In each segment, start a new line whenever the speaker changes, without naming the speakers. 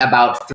about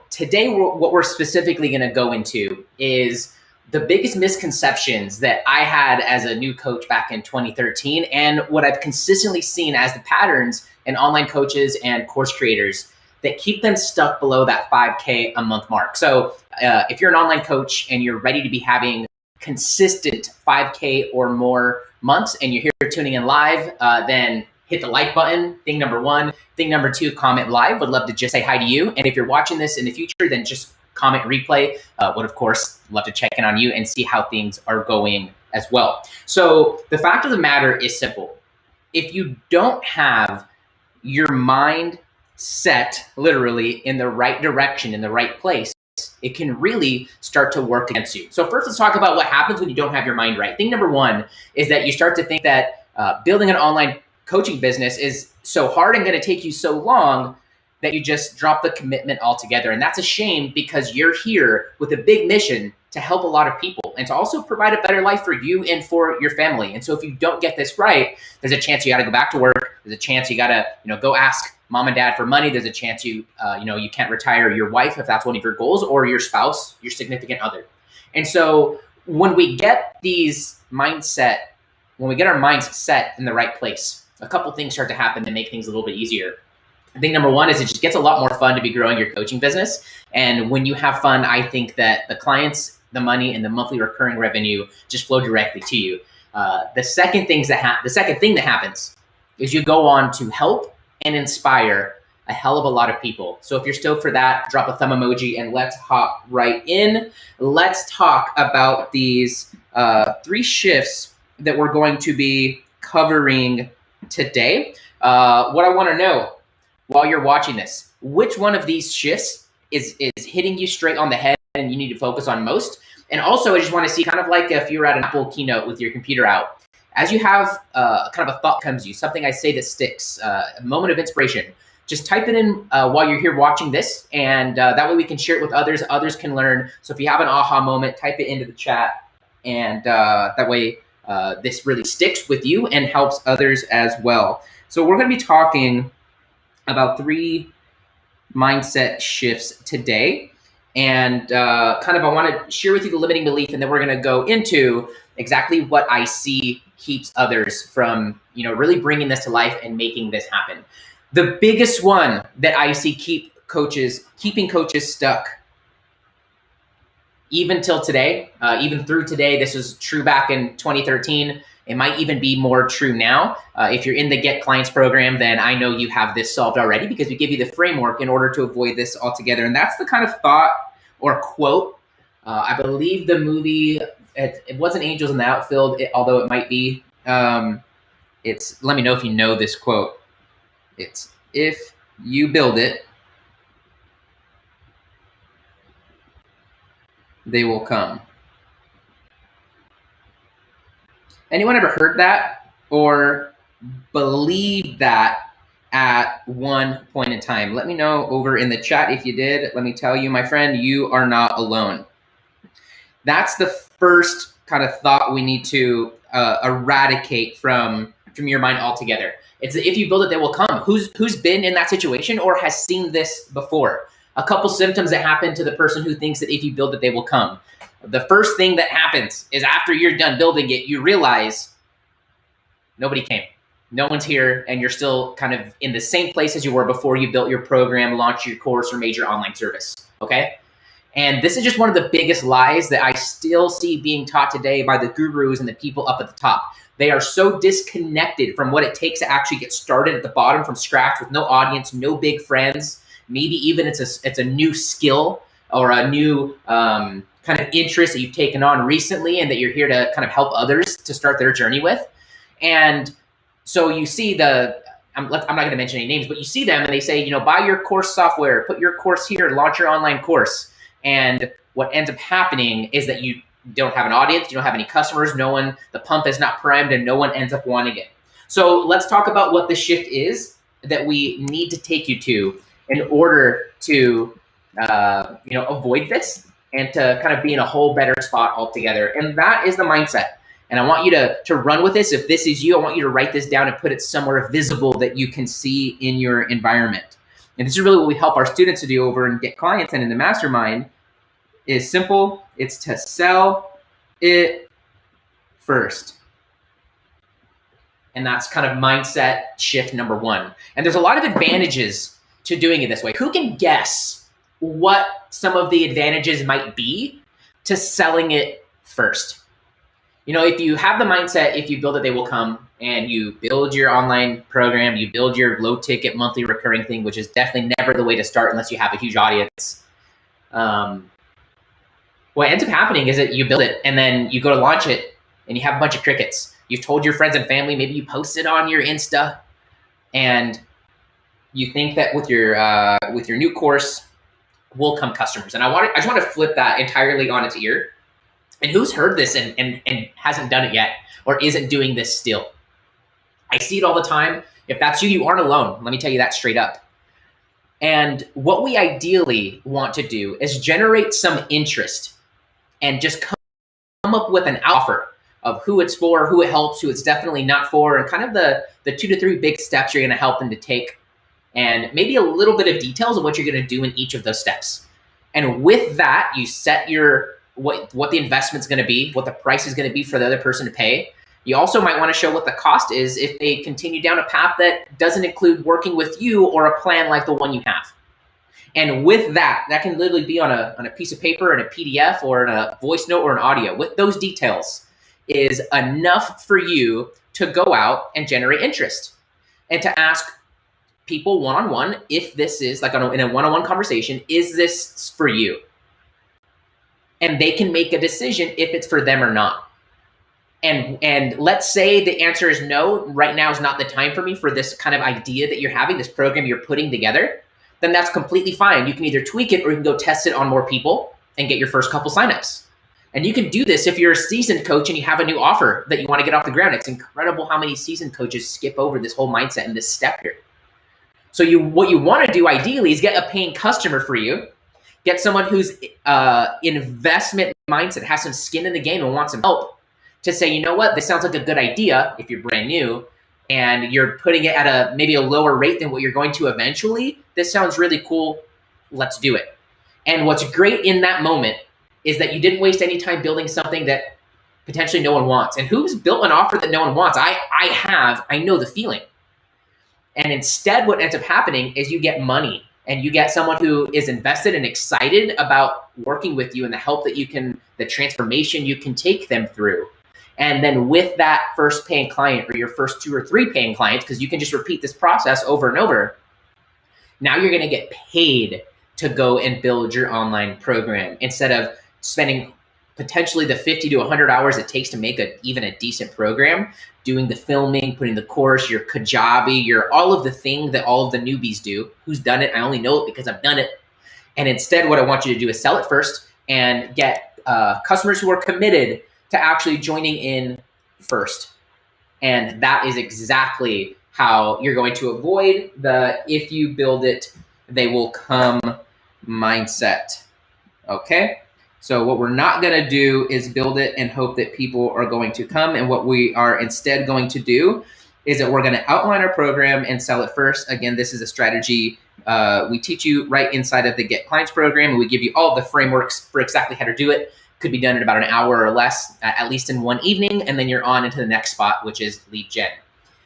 today. What we're specifically going to go into is the biggest misconceptions that I had as a new coach back in 2013, and what I've consistently seen as the patterns in online coaches and course creators that keep them stuck below that 5K a month mark. So if you're an online coach and you're ready to be having consistent 5K or more months and you're here tuning in live, then hit the like button, thing number one. Thing number two, comment live. Would love to just say hi to you. And if you're watching this in the future, then just comment replay. Would, of course, love to check in on you and see how things are going as well. So the fact of the matter is simple. If you don't have your mind set literally in the right direction, in the right place, it can really start to work against you. So first, let's talk about what happens when you don't have your mind right. Thing number one is that you start to think that building an online coaching business is so hard and going to take you so long that you just drop the commitment altogether. And that's a shame, because you're here with a big mission to help a lot of people and to also provide a better life for you and for your family. And so if you don't get this right, there's a chance you got to go back to work. There's a chance you got to, go ask mom and dad for money. There's a chance you can't retire your wife if that's one of your goals, or your spouse, your significant other. And so when we get our minds set in the right place, a couple things start to happen to make things a little bit easier. I think number one is it just gets a lot more fun to be growing your coaching business. And when you have fun, I think that the clients, the money, and the monthly recurring revenue just flow directly to you. The second thing that happens is you go on to help and inspire a hell of a lot of people. So if you're stoked for that, drop a thumb emoji and let's hop right in. Let's talk about these 3 shifts that we're going to be covering today. What I want to know while you're watching this, which one of these shifts is hitting you straight on the head and you need to focus on most? And also, I just want to see, kind of like if you're at an Apple keynote with your computer out, as you have kind of a thought comes to you, something I say that sticks, a moment of inspiration, just type it in while you're here watching this, and that way we can share it with others. Others can learn. So if you have an aha moment, type it into the chat, and that way this really sticks with you and helps others as well. So we're going to be talking about 3 mindset shifts today. And I want to share with you the limiting belief, and then we're going to go into exactly what I see keeps others from, really bringing this to life and making this happen. The biggest one that I see keeping coaches stuck, even till today, even through today. This was true back in 2013. It might even be more true now. If you're in the Get Clients program, then I know you have this solved already, because we give you the framework in order to avoid this altogether. And that's the kind of thought or quote. I believe the movie, it wasn't Angels in the Outfield, although it might be. Let me know if you know this quote. It's, if you build it, they will come. Anyone ever heard that or believed that at one point in time? Let me know over in the chat if you did. Let me tell you, my friend, you are not alone. That's the first kind of thought we need to eradicate from your mind altogether. It's if you build it, they will come. Who's been in that situation or has seen this before? A couple symptoms that happen to the person who thinks that if you build it, they will come. The first thing that happens is after you're done building it, you realize nobody came. No one's here, and you're still kind of in the same place as you were before you built your program, launched your course, or made your online service, okay? And this is just one of the biggest lies that I still see being taught today by the gurus and the people up at the top. They are so disconnected from what it takes to actually get started at the bottom from scratch with no audience, no big friends. Maybe even it's a new skill or a new kind of interest that you've taken on recently and that you're here to kind of help others to start their journey with. And so you see I'm not going to mention any names, but you see them and they say, buy your course software, put your course here, launch your online course. And what ends up happening is that you don't have an audience, you don't have any customers, the pump is not primed, and no one ends up wanting it. So let's talk about what the shift is that we need to take you to in order to avoid this and to kind of be in a whole better spot altogether. And that is the mindset. And I want you to run with this. If this is you, I want you to write this down and put it somewhere visible that you can see in your environment. and this is really what we help our students to do over and get clients and in the mastermind, is simple. It's to sell it first. And that's kind of mindset shift number one. And there's a lot of advantages to doing it this way. Who can guess what some of the advantages might be to selling it first? You know, if you have the mindset, if you build it, they will come, and you build your online program, you build your low ticket monthly recurring thing, which is definitely never the way to start unless you have a huge audience. What ends up happening is that you build it and then you go to launch it and you have a bunch of crickets. You've told your friends and family, maybe you post it on your Insta, and you think that with your new course will come customers. And I just want to flip that entirely on its ear. And who's heard this and hasn't done it yet or isn't doing this still? I see it all the time. If that's you, you aren't alone. Let me tell you that straight up. And what we ideally want to do is generate some interest and just come up with an offer of who it's for, who it helps, who it's definitely not for, and kind of the 2 to 3 big steps you're going to help them to take, and maybe a little bit of details of what you're going to do in each of those steps. And with that, you set your what the investment's going to be, what the price is going to be for the other person to pay. You also might want to show what the cost is if they continue down a path that doesn't include working with you or a plan like the one you have. And with that can literally be on a piece of paper and a PDF or in a voice note or an audio. With those details is enough for you to go out and generate interest and to ask people one-on-one if this is like in a one-on-one conversation, is this for you? And they can make a decision if it's for them or not. And let's say the answer is no, right now is not the time for me for this kind of idea that you're having, this program you're putting together, then that's completely fine. You can either tweak it or you can go test it on more people and get your first couple signups. And you can do this if you're a seasoned coach and you have a new offer that you want to get off the ground. It's incredible how many seasoned coaches skip over this whole mindset and this step here. So what you want to do ideally is get a paying customer for you. Get someone whose investment mindset has some skin in the game and wants some help to say, you know what, this sounds like a good idea if you're brand new and you're putting it at maybe a lower rate than what you're going to eventually. This sounds really cool. Let's do it. And what's great in that moment is that you didn't waste any time building something that potentially no one wants. And who's built an offer that no one wants? I know the feeling. And instead what ends up happening is you get money. And you get someone who is invested and excited about working with you and the help that the transformation you can take them through. And then with that first paying client or your first 2 or 3 paying clients, because you can just repeat this process over and over, now you're going to get paid to go and build your online program instead of spending potentially the 50 to 100 hours it takes to make even a decent program, doing the filming, putting the course, your Kajabi, your all of the thing that all of the newbies do. Who's done it? I only know it because I've done it. And instead, what I want you to do is sell it first and get customers who are committed to actually joining in first. And that is exactly how you're going to avoid the if you build it, they will come mindset. Okay? So what we're not going to do is build it and hope that people are going to come. And what we are instead going to do is that we're going to outline our program and sell it first. Again, this is a strategy we teach you right inside of the Get Clients program. And we give you all of the frameworks for exactly how to do it. Could be done in about an hour or less, at least in one evening. And then you're on into the next spot, which is lead gen.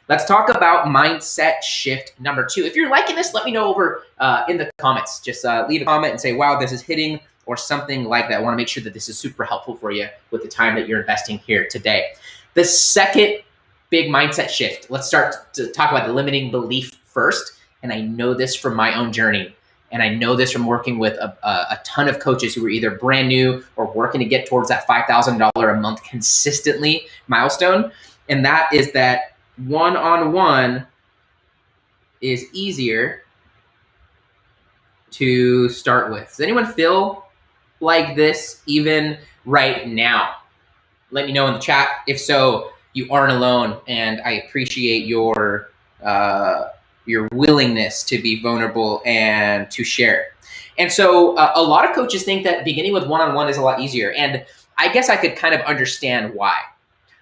Let's talk about mindset shift number 2. If you're liking this, let me know over in the comments. Just leave a comment and say, wow, this is hitting, or something like that. I want to make sure that this is super helpful for you with the time that you're investing here today. The second big mindset shift, let's start to talk about the limiting belief first. And I know this from my own journey. And I know this from working with a ton of coaches who are either brand new or working to get towards that $5,000 a month consistently milestone. And that is that one-on-one is easier to start with. Does anyone feel like this even right now? Let me know in the chat. If so, you aren't alone, and I appreciate your willingness to be vulnerable and to share. And so a lot of coaches think that beginning with one-on-one is a lot easier, and I guess I could kind of understand why.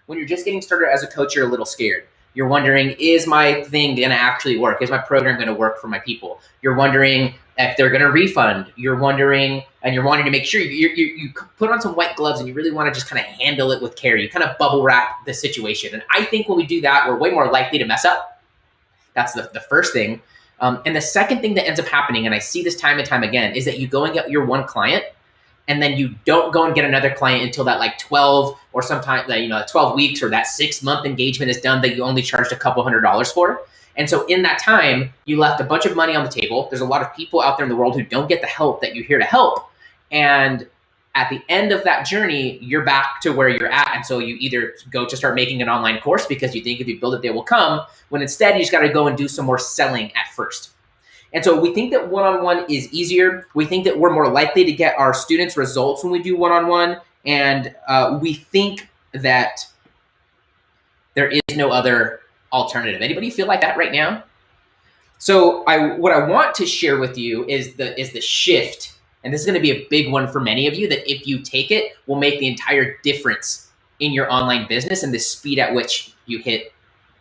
When you're just getting started as a coach, you're a little scared. You're wondering, is my thing going to actually work? Is my program going to work for my people? You're wondering if they're going to refund. You're wondering, and you're wanting to make sure you put on some white gloves and you really want to just kind of handle it with care. You kind of bubble wrap the situation. And I think when we do that, we're way more likely to mess up. That's the first thing. And the second thing that ends up happening, and I see this time and time again, is that you go and get your one client, and then you don't go and get another client until that like 12 or sometimes 12 weeks or that 6-month engagement is done that you only charged a couple $100s for. And so in that time, you left a bunch of money on the table. There's a lot of people out there in the world who don't get the help that you're here to help. And at the end of that journey, you're back to where you're at. And so you either go to start making an online course because you think if you build it, they will come, when instead you just got to go and do some more selling at first. And so we think that one-on-one is easier. We think that we're more likely to get our students results when we do one-on-one. And we think that there is no other alternative. Anybody feel like that right now? So what I want to share with you is the shift. And this is going to be a big one for many of you, that if you take it, will make the entire difference in your online business and the speed at which you hit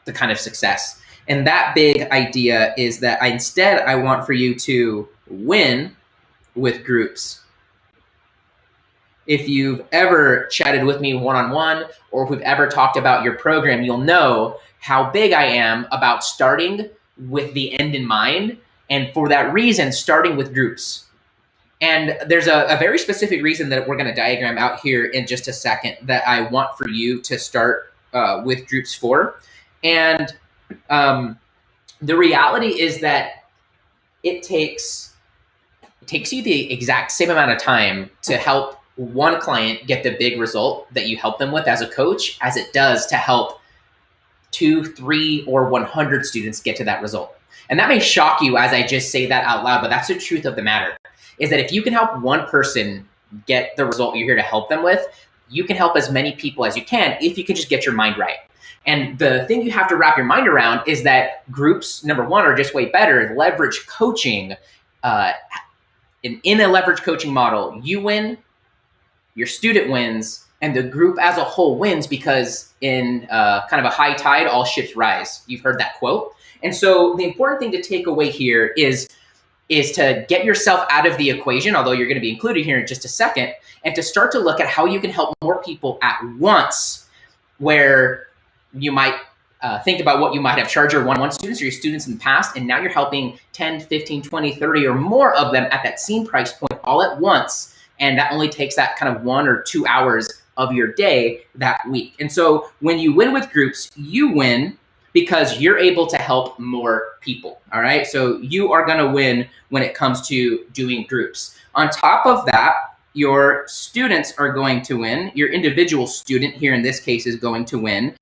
the kind of success. And that big idea is that I want for you to win with groups. If you've ever chatted with me one-on-one, or if we've ever talked about your program, you'll know how big I am about starting with the end in mind. And for that reason, starting with groups. And there's a very specific reason that we're going to diagram out here in just a second that I want for you to start with groups for. And the reality is that it takes you the exact same amount of time to help one client get the big result that you help them with as a coach as it does to help 2, 3, or 100 students get to that result. And that may shock you as I just say that out loud, but that's the truth of the matter, is that if you can help one person get the result you're here to help them with, you can help as many people as you can if you can just get your mind right. And the thing you have to wrap your mind around is that groups, number one, are just way better. Leverage coaching, in a leverage coaching model, you win, your student wins, and the group as a whole wins, because in kind of a high tide, all ships rise. You've heard that quote. And so the important thing to take away here is to get yourself out of the equation, although you're going to be included here in just a second, and to start to look at how you can help more people at once, where you might think about what you might have charged your one-on-one students or your students in the past, and now you're helping 10, 15, 20, 30 or more of them at that same price point all at once. And that only takes that kind of 1 or 2 hours of your day that week. And so when you win with groups, you win because you're able to help more people. All right. So you are going to win when it comes to doing groups. On top of that, your students are going to win. Your individual student here in this case is going to win.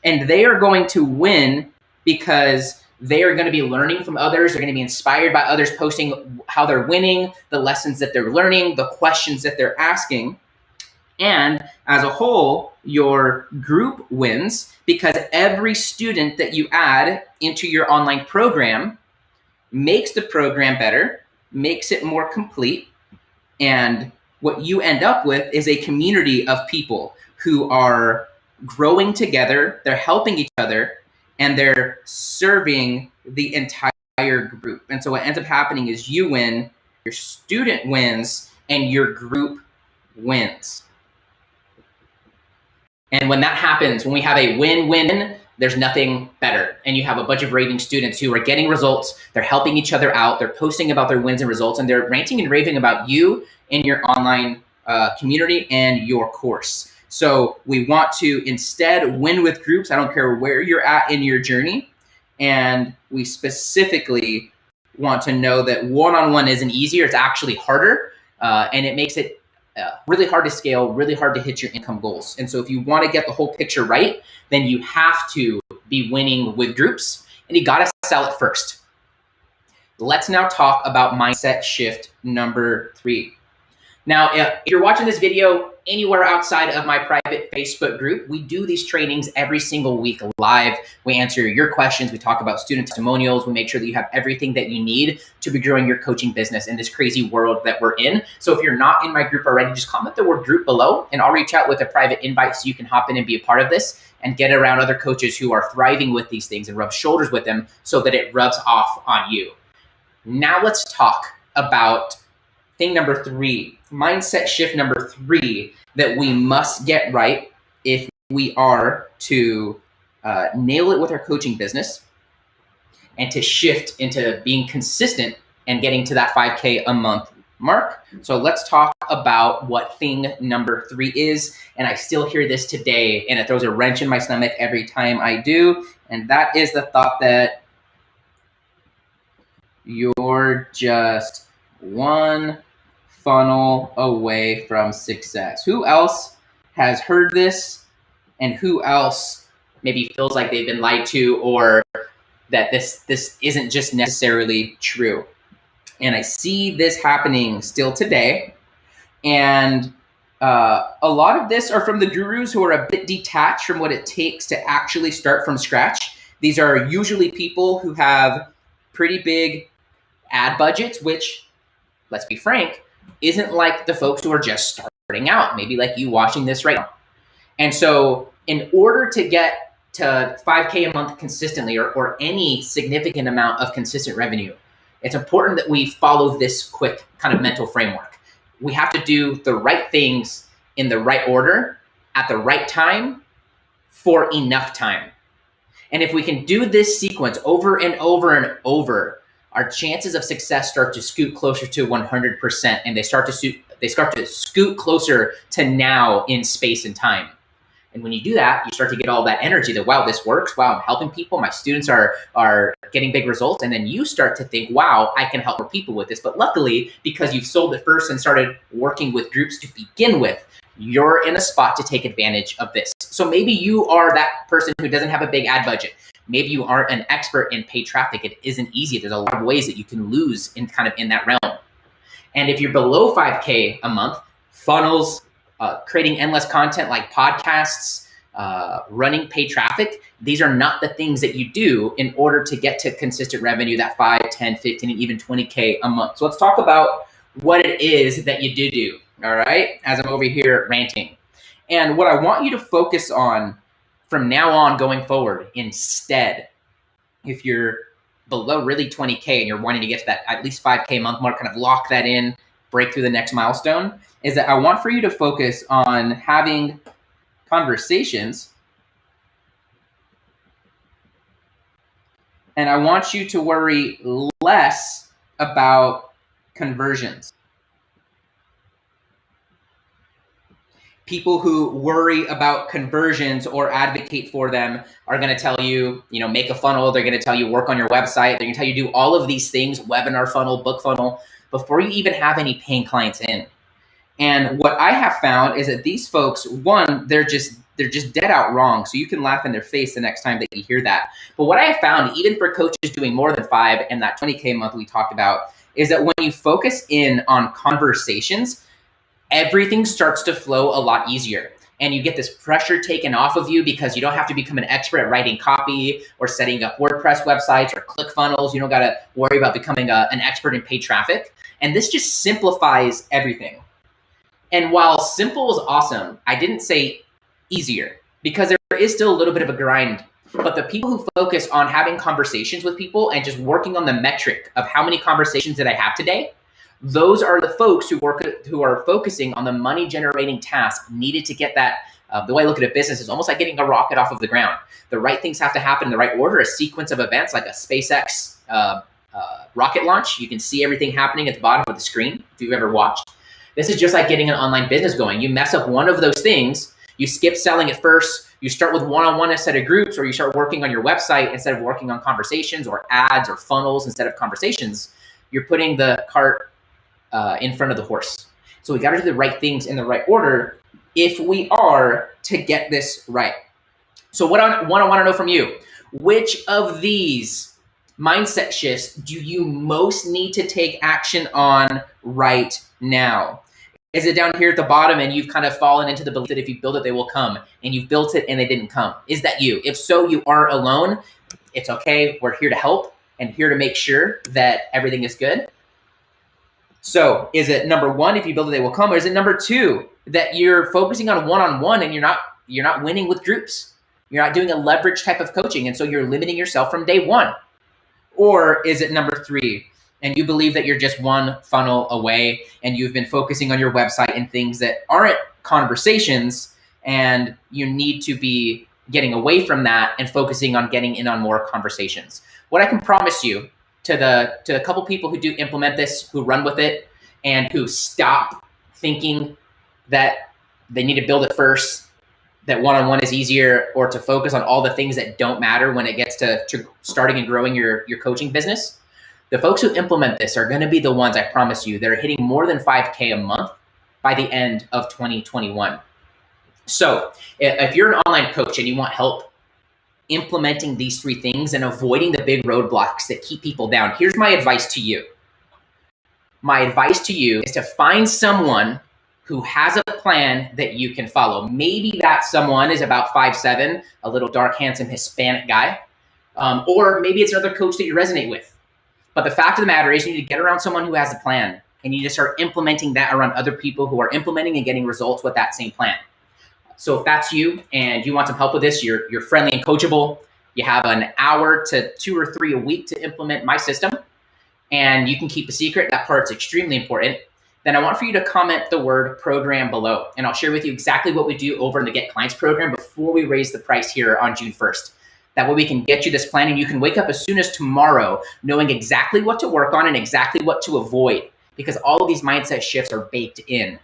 And they are going to win because they are going to be learning from others. They're going to be inspired by others posting how they're winning, the lessons that they're learning, the questions that they're asking. And as a whole, your group wins because every student that you add into your online program makes the program better, makes it more complete. And what you end up with is a community of people who are growing together, they're helping each other, and they're serving the entire group. And so what ends up happening is you win, your student wins, and your group wins. And when that happens, when we have a win-win, there's nothing better. And you have a bunch of raving students who are getting results, they're helping each other out, they're posting about their wins and results, and they're ranting and raving about you in your online community and your course. So we want to instead win with groups. I don't care where you're at in your journey. And we specifically want to know that one-on-one isn't easier. It's actually harder. And it makes it really hard to scale, really hard to hit your income goals. And so if you want to get the whole picture right, then you have to be winning with groups, and you got to sell it first. Let's now talk about mindset shift number 3. Now, if you're watching this video anywhere outside of my private Facebook group, we do these trainings every single week live. We answer your questions. We talk about student testimonials. We make sure that you have everything that you need to be growing your coaching business in this crazy world that we're in. So if you're not in my group already, just comment the word group below and I'll reach out with a private invite so you can hop in and be a part of this and get around other coaches who are thriving with these things and rub shoulders with them so that it rubs off on you. Now let's talk about thing number 3, mindset shift number 3 that we must get right if we are to nail it with our coaching business and to shift into being consistent and getting to that 5K a month mark. So let's talk about what thing number 3 is. And I still hear this today and it throws a wrench in my stomach every time I do. And that is the thought that you're just one funnel away from success. Who else has heard this and who else maybe feels like they've been lied to or that this isn't just necessarily true? And I see this happening still today. And a lot of this are from the gurus who are a bit detached from what it takes to actually start from scratch. These are usually people who have pretty big ad budgets, which, let's be frank, isn't like the folks who are just starting out, maybe like you watching this right now. And so in order to get to 5K a month consistently or any significant amount of consistent revenue, it's important that we follow this quick kind of mental framework. We have to do the right things in the right order at the right time for enough time. And if we can do this sequence over and over and over, our chances of success start to scoot closer to 100%, and they start to scoot closer to now in space and time. And when you do that, you start to get all that energy that, wow, this works. Wow, I'm helping people. My students are getting big results. And then you start to think, wow, I can help more people with this. But luckily, because you've sold it first and started working with groups to begin with, you're in a spot to take advantage of this. So maybe you are that person who doesn't have a big ad budget. Maybe you aren't an expert in paid traffic. It isn't easy. There's a lot of ways that you can lose in that realm. And if you're below 5K a month, funnels, creating endless content like podcasts, running paid traffic, these are not the things that you do in order to get to consistent revenue, that 5, 10, 15, and even 20K a month. So let's talk about what it is that you do, all right, as I'm over here ranting. And what I want you to focus on from now on going forward instead, if you're below really 20K and you're wanting to get to that at least 5K a month mark, kind of lock that in, break through the next milestone, is that I want for you to focus on having conversations, and I want you to worry less about conversions. People who worry about conversions or advocate for them are going to tell you, make a funnel. They're going to tell you work on your website. They're going to tell you do all of these things, webinar funnel, book funnel, before you even have any paying clients in. And what I have found is that these folks, one, they're just dead out wrong. So you can laugh in their face the next time that you hear that. But what I have found, even for coaches doing more than 5 and that 20K a month we talked about, is that when you focus in on conversations, everything starts to flow a lot easier. And you get this pressure taken off of you because you don't have to become an expert at writing copy or setting up WordPress websites or ClickFunnels. You don't got to worry about becoming an expert in paid traffic. And this just simplifies everything. And while simple is awesome, I didn't say easier because there is still a little bit of a grind. But the people who focus on having conversations with people and just working on the metric of how many conversations did I have today, those are the folks who are focusing on the money generating task needed to get that. The way I look at a business is almost like getting a rocket off of the ground. The right things have to happen in the right order, a sequence of events like a SpaceX rocket launch. You can see everything happening at the bottom of the screen if you've ever watched. This is just like getting an online business going. You mess up one of those things, you skip selling at first, you start with one-on-one instead of groups, or you start working on your website instead of working on conversations or ads or funnels instead of conversations, you're putting the cart in front of the horse. So we got to do the right things in the right order if we are to get this right. So what I want to know from you, which of these mindset shifts do you most need to take action on right now? Is it down here at the bottom and you've kind of fallen into the belief that if you build it, they will come, and you've built it and they didn't come? Is that you? If so, you aren't alone. It's okay. We're here to help and here to make sure that everything is good. So is it number one, if you build it, they will come? Or is it number two, that you're focusing on one-on-one and you're not winning with groups? You're not doing a leverage type of coaching, and so you're limiting yourself from day one. Or is it number three, and you believe that you're just one funnel away and you've been focusing on your website and things that aren't conversations, and you need to be getting away from that and focusing on getting in on more conversations? What I can promise you, to a couple people who do implement this, who run with it, and who stop thinking that they need to build it first, that one-on-one is easier, or to focus on all the things that don't matter when it gets to starting and growing your coaching business. The folks who implement this are going to be the ones, I promise you, that are hitting more than 5K a month by the end of 2021. So if you're an online coach and you want help implementing these three things and avoiding the big roadblocks that keep people down, here's my advice to you. My advice to you is to find someone who has a plan that you can follow. Maybe that someone is about 5'7", a little dark, handsome Hispanic guy, or maybe it's another coach that you resonate with. But the fact of the matter is, you need to get around someone who has a plan, and you need to start implementing that around other people who are implementing and getting results with that same plan. So if that's you and you want some help with this, you're friendly and coachable, you have an hour to 2 or 3 a week to implement my system, and you can keep a secret, that part's extremely important, then I want for you to comment the word program below, and I'll share with you exactly what we do over in the Get Clients program before we raise the price here on June 1st. That way we can get you this plan, and you can wake up as soon as tomorrow knowing exactly what to work on and exactly what to avoid, because all of these mindset shifts are baked in.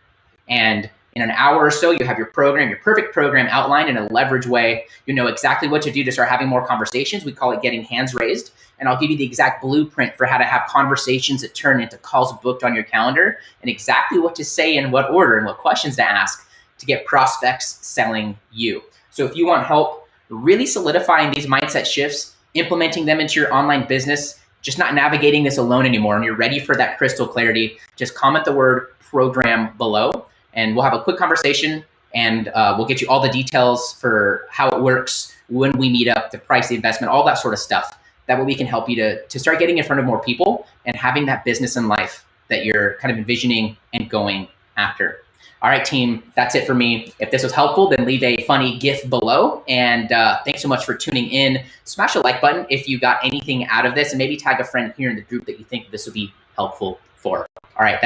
And in an hour or so, you have your program, your perfect program outlined in a leverage way. You know exactly what to do to start having more conversations. We call it getting hands raised. And I'll give you the exact blueprint for how to have conversations that turn into calls booked on your calendar, and exactly what to say in what order and what questions to ask to get prospects selling you. So if you want help really solidifying these mindset shifts, implementing them into your online business, just not navigating this alone anymore, and you're ready for that crystal clarity, just comment the word program below, and we'll have a quick conversation, and we'll get you all the details for how it works, when we meet up, the price, the investment, all that sort of stuff. That way we can help you to start getting in front of more people and having that business and life that you're kind of envisioning and going after. All right, team, that's it for me. If this was helpful, then leave a funny GIF below. And thanks so much for tuning in. Smash the like button if you got anything out of this, and maybe tag a friend here in the group that you think this would be helpful for. All right.